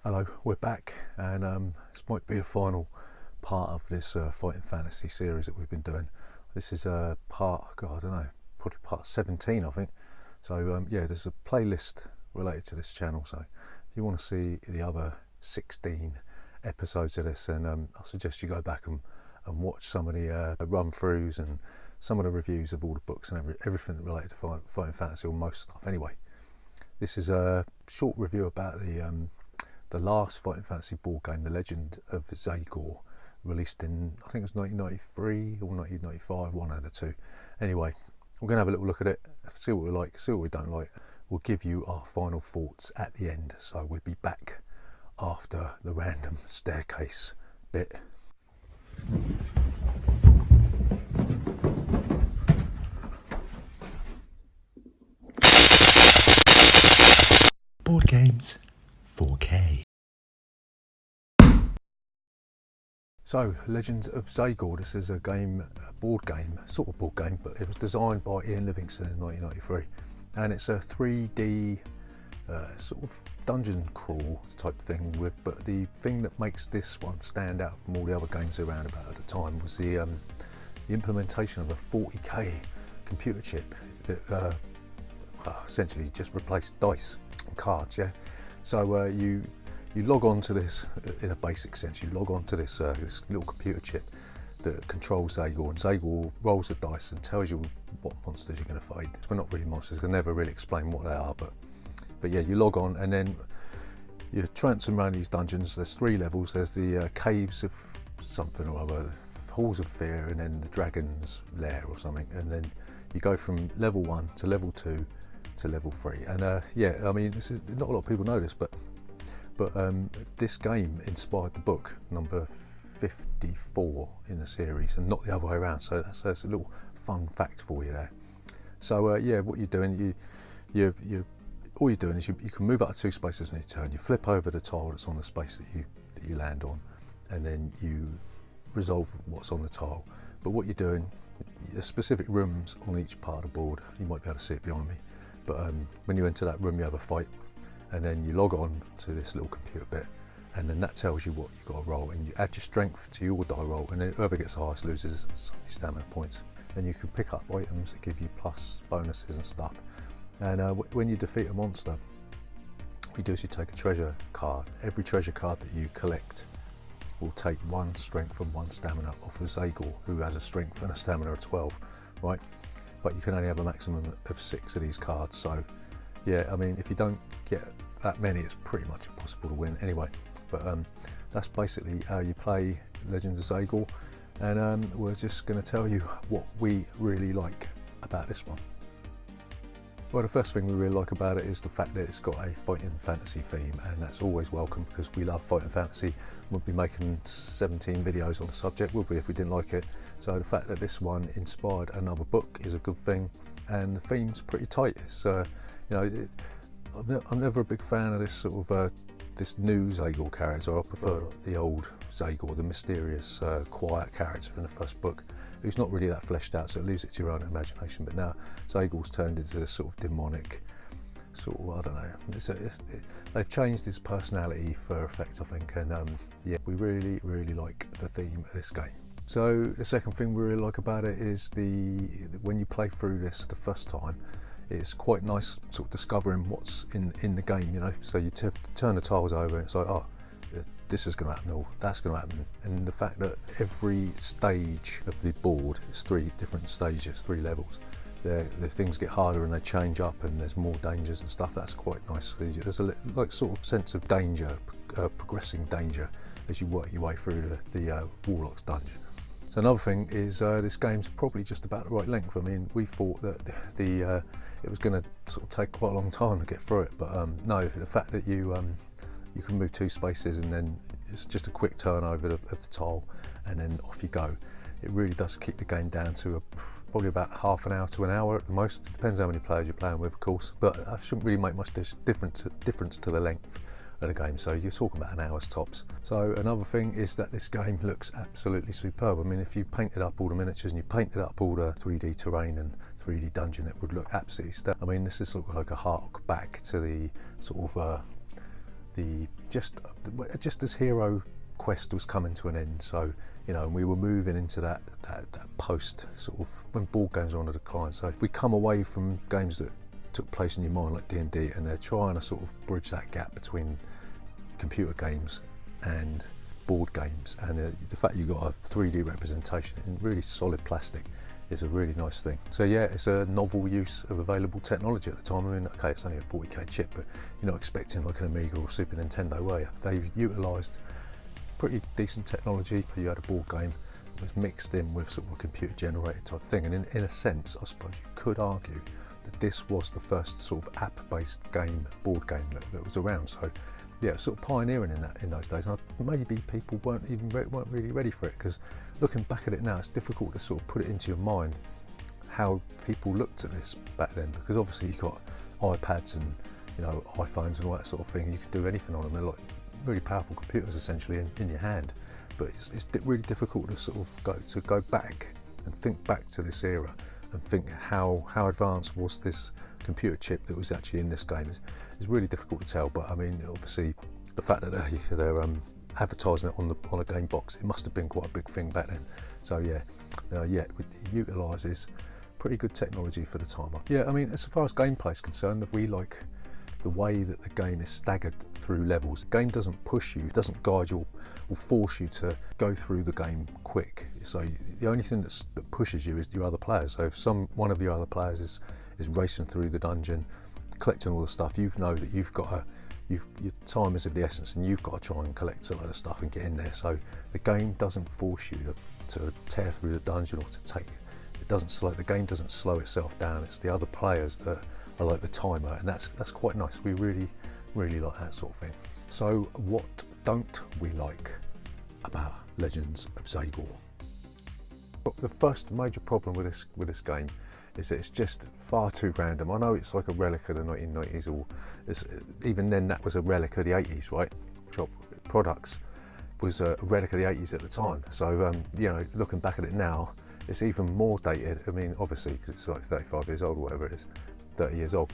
Hello, we're back, and this might be the final part of this fighting fantasy series that we've been doing. This is part, God, I don't know, probably part 17, I think. So yeah, there's a playlist related to this channel, so if you want to see the other 16 episodes of this, then I suggest you go back and watch some of the run-throughs and some of the reviews of all the books and everything related to fighting fantasy, or most stuff anyway. This is a short review about the last fighting fantasy board game, The Legend of Zagor, released in, I think it was 1993 or 1995, one out of two. Anyway, we're going to have a little look at it, see what we like, see what we don't like. We'll give you our final thoughts at the end, so we'll be back after the random staircase bit. Board games 4K. So, Legends of Zagor, this is a game, a board game, sort of board game, but it was designed by Ian Livingstone in 1993. And it's a 3D sort of dungeon crawl type thing, but the thing that makes this one stand out from all the other games around about at the time was the implementation of a 40k computer chip that essentially just replaced dice and cards, yeah? So you log on to this, in a basic sense, you log on to this, this little computer chip that controls Zagor, and Zagor rolls the dice and tells you what monsters you're going to fight. Well, not really monsters, they never really explain what they are, but yeah, you log on and then you transfer around these dungeons. There's 3 levels. There's the caves of something or other, halls of fear, and then the dragon's lair or something, and then you go from level 1 to level 2 to level 3. And yeah, I mean, this is, not a lot of people know this, but this game inspired the book number 54 in the series, and not the other way around. So that's a little fun fact for you there. So yeah, what you're doing, all you're doing is you can move up to 2 spaces on your turn. You flip over the tile that's on the space that you land on, and then you resolve what's on the tile. But what you're doing, there's specific rooms on each part of the board. You might be able to see it behind me, but when you enter that room, you have a fight. And then you log on to this little computer bit, and then that tells you what you've got to roll, and you add your strength to your die roll, and then whoever gets the highest loses some stamina points. And you can pick up items that give you plus bonuses and stuff. And when you defeat a monster, what you do is you take a treasure card. Every treasure card that you collect will take 1 strength and 1 stamina off of Zagor, who has a strength and a stamina of 12, right? But you can only have a maximum of 6 of these cards, so yeah, I mean, if you don't get that many, it's pretty much impossible to win anyway. But that's basically how you play Legends of Zagor, and we're just going to tell you what we really like about this one. Well, the first thing we really like about it is the fact that it's got a fighting fantasy theme, and that's always welcome because we love fighting fantasy. We'll be making 17 videos on the subject, would we, if we didn't like it? So the fact that this one inspired another book is a good thing, and the theme's pretty tight. It's you know, I'm never a big fan of this sort of this new Zagor character. I prefer the old Zagor, the mysterious, quiet character in the first book, who's not really that fleshed out, so it leaves it to your own imagination. But now Zagor's turned into this sort of demonic, sort of, I don't know, they've changed his personality for effect, I think, and yeah, we really like the theme of this game. So the second thing we really like about it is when you play through this the first time, it's quite nice sort of discovering what's in the game, you know. So you turn the tiles over and it's like, oh, this is going to happen, or that's going to happen. And the fact that every stage of the board is 3 different stages, 3 levels. The things get harder and they change up, and there's more dangers and stuff. That's quite nice. There's a like sort of sense of danger, progressing danger, as you work your way through the Warlock's dungeon. So another thing is this game's probably just about the right length. I mean, we thought that it was going to sort of take quite a long time to get through it, but no, the fact that you can move 2 spaces and then it's just a quick turnover of the tile and then off you go. It really does keep the game down to probably about half an hour to an hour at the most. It depends how many players you're playing with, of course, but it shouldn't really make much difference to the length of the game, so you're talking about an hour's tops. So another thing is that this game looks absolutely superb. I mean, if you painted up all the miniatures and you painted up all the 3D terrain and 3D dungeon, it would look absolutely stunning. I mean, this is sort of like a hark back to the sort of just as Hero Quest was coming to an end, so and we were moving into that post sort of when board games are on a decline. So we come away from games that took place in your mind like D&D, and they're trying to sort of bridge that gap between computer games and board games, and the fact you've got a 3D representation in really solid plastic is a really nice thing. So yeah, it's a novel use of available technology at the time. I mean, okay, it's only a 40k chip, but you're not expecting like an Amiga or Super Nintendo, were you? They've utilised pretty decent technology. You had a board game that was mixed in with sort of a computer generated type thing, and in a sense, I suppose you could argue that this was the first sort of app-based board game that was around. So yeah, sort of pioneering in those days. And maybe people weren't really ready for it, because looking back at it now, it's difficult to sort of put it into your mind how people looked at this back then, because obviously you've got iPads and iPhones and all that sort of thing. You could do anything on them. They're like really powerful computers essentially in your hand. But it's really difficult to sort of go back and think back to this era and think how advanced was this computer chip that was actually in this game. Is really difficult to tell. But I mean, obviously the fact that they're advertising it on a game box, it must have been quite a big thing back then. So yeah, it utilises pretty good technology for the time. Yeah, I mean, as far as gameplay is concerned, we like the way that the game is staggered through levels. The game doesn't push you, it doesn't guide you or force you to go through the game quick. So the only thing that pushes you is your other players. So if one of your other players is racing through the dungeon, collecting all the stuff, you know that your time is of the essence, and you've got to try and collect a load of stuff and get in there. So the game doesn't force you to tear through the dungeon or to take. The game doesn't slow itself down. It's the other players that are like the timer, and that's quite nice. We really like that sort of thing. So what don't we like about Legends of Zagor? The first major problem with this game is that it's just far too random. I know it's like a relic of the 1990s, or even then that was a relic of the 80s, right? Products was a relic of the 80s at the time. So looking back at it now, it's even more dated. I mean, obviously because it's like 35 years old or whatever it is, 30 years old.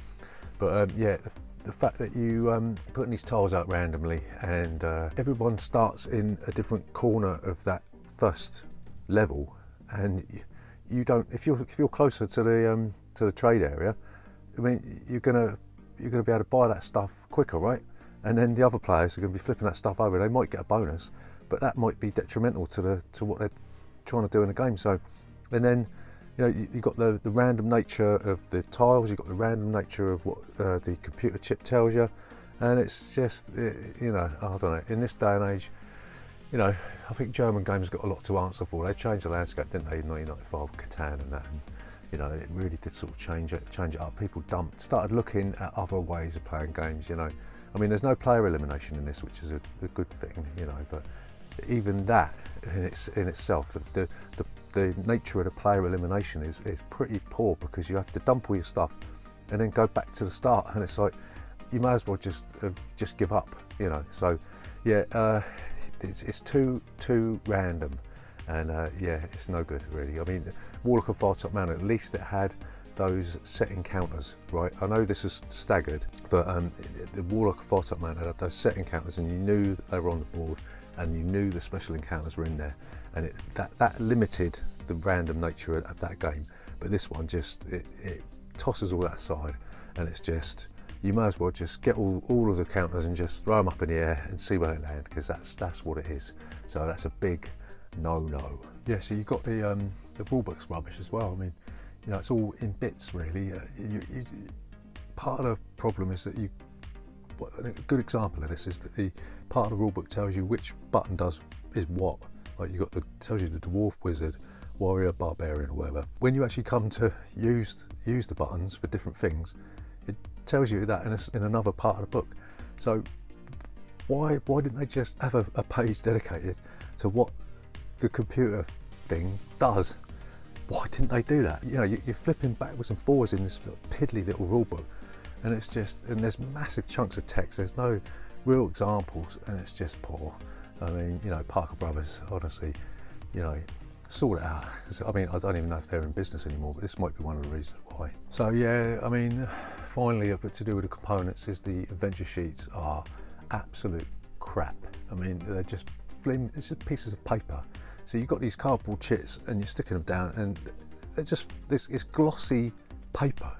But the fact that you putting these tiles out randomly, and everyone starts in a different corner of that first level, and you don't. If you're closer to the trade area, I mean, you're gonna be able to buy that stuff quicker, right? And then the other players are going to be flipping that stuff over. They might get a bonus, but that might be detrimental to what they're trying to do in the game. So, and then you've got the random nature of the tiles. You've got the random nature of what the computer chip tells you, and it's just I don't know. In this day and age, I think German games got a lot to answer for. They changed the landscape, didn't they, in 1995, Catan and that, and it really did sort of change it up. People started looking at other ways of playing games. I mean, there's no player elimination in this, which is a good thing, but even that in itself, the nature of the player elimination is pretty poor, because you have to dump all your stuff and then go back to the start, and it's like you may as well just give up, So yeah, it's too random, and it's no good really. I mean, Warlock of Firetop Manor, at least it had those set encounters, right? I know this is staggered, but the Warlock of Firetop Manor had those set encounters, and you knew that they were on the board, and you knew the special encounters were in there, and that limited the random nature of that game. But this one it tosses all that aside, and it's just, you may as well just get all of the counters and just throw them up in the air and see where they land, because that's what it is. So that's a big no. Yeah, so you've got the rulebook's rubbish as well. I mean, it's all in bits really. Part of the problem is that a good example of this is that the part of the rulebook tells you which button is what. Like tells you the dwarf, wizard, warrior, barbarian, or whatever. When you actually come to use the buttons for different things, it tells you that in another part of the book. So why didn't they just have a page dedicated to what the computer thing does? Why didn't they do that? You're flipping backwards and forwards in this piddly little rule book, and and there's massive chunks of text. There's no real examples, and it's just poor. I mean, Parker Brothers, honestly, sort it out. I mean, I don't even know if they're in business anymore, but this might be one of the reasons why. So yeah, I mean, finally, a bit to do with the components is the adventure sheets are absolute crap. I mean, they're just it's just pieces of paper. So you've got these cardboard chits and you're sticking them down, and they're just it's glossy paper,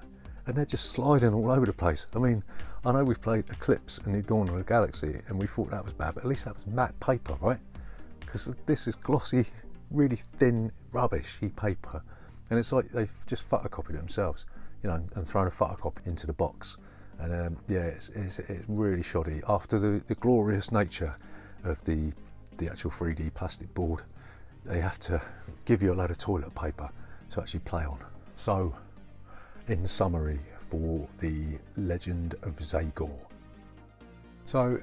and they're just sliding all over the place. I mean, I know we've played Eclipse and the Dawn of the Galaxy and we thought that was bad, but at least that was matte paper, right? Because this is glossy, really thin, rubbishy paper, and it's like they've just photocopied it themselves, you know, and thrown a photocopy into the box. And yeah, it's really shoddy. After the glorious nature of the actual 3D plastic board, they have to give you a load of toilet paper to actually play on. So, in summary, for the Legend of Zagor. So,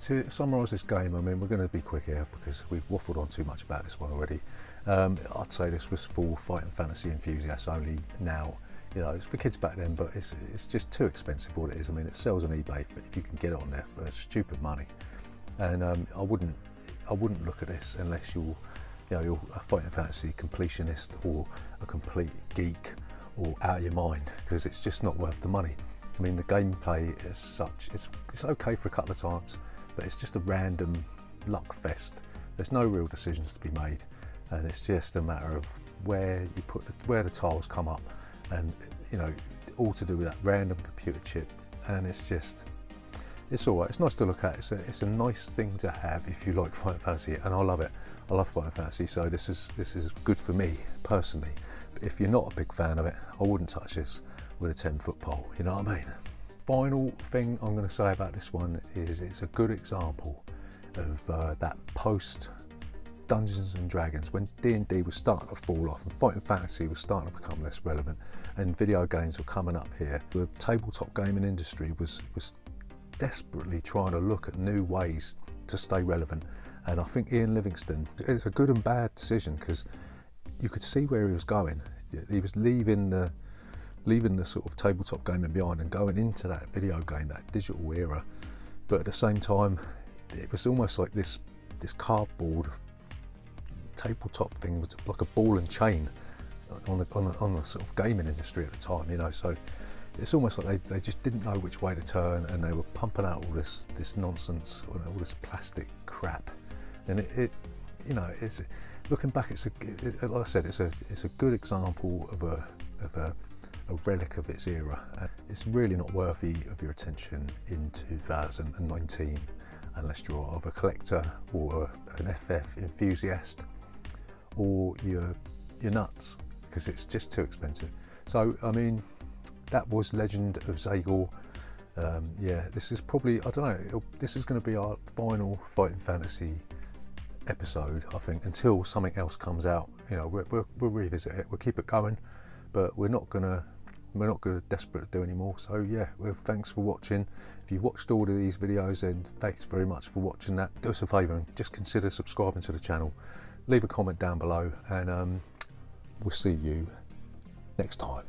to summarise this game, I mean, we're going to be quick here because we've waffled on too much about this one already. I'd say this was for fighting fantasy enthusiasts only now. You know, it's for kids back then, but it's just too expensive what it is. I mean, it sells on eBay if you can get it on there for stupid money. And I wouldn't look at this unless you're a fighting fantasy completionist or a complete geek or out of your mind, because it's just not worth the money. I mean, the gameplay as such, it's okay for a couple of times, but it's just a random luck fest. There's no real decisions to be made, and it's just a matter of where the tiles come up, and you know, all to do with that random computer chip. And it's all right. It's nice to look at. It's a nice thing to have if you like fighting fantasy, and I love it. I love fighting fantasy, so this is good for me personally. But if you're not a big fan of it, I wouldn't touch this with a 10-foot pole. You know what I mean? Final thing I'm going to say about this one is it's a good example of that post Dungeons and Dragons, when D&D was starting to fall off and fighting fantasy was starting to become less relevant, and video games were coming up here. The tabletop gaming industry was desperately trying to look at new ways to stay relevant, and I think Ian Livingstone, it's a good and bad decision, because you could see where he was going. He was leaving the sort of tabletop gaming behind and going into that video game, that digital era, but at the same time it was almost like this cardboard tabletop thing was like a ball and chain on the sort of gaming industry at the time, you know. So it's almost like they just didn't know which way to turn, and they were pumping out all this nonsense, all this plastic crap, and it you know, it's looking back, like I said, it's a good example of a relic of its era. It's really not worthy of your attention in 2019 unless you're of a collector or an FF enthusiast, or you're nuts, because it's just too expensive. So I mean, that was Legend of Zagor. Yeah, this is probably, I don't know, this is going to be our final fighting fantasy episode, I think, until something else comes out. You know, we'll revisit it, we'll keep it going, but we're not gonna desperate to do anymore. So yeah, well, thanks for watching. If you watched all of these videos, then thanks very much for watching that. Do us a favour and just consider subscribing to the channel. Leave a comment down below, and we'll see you next time.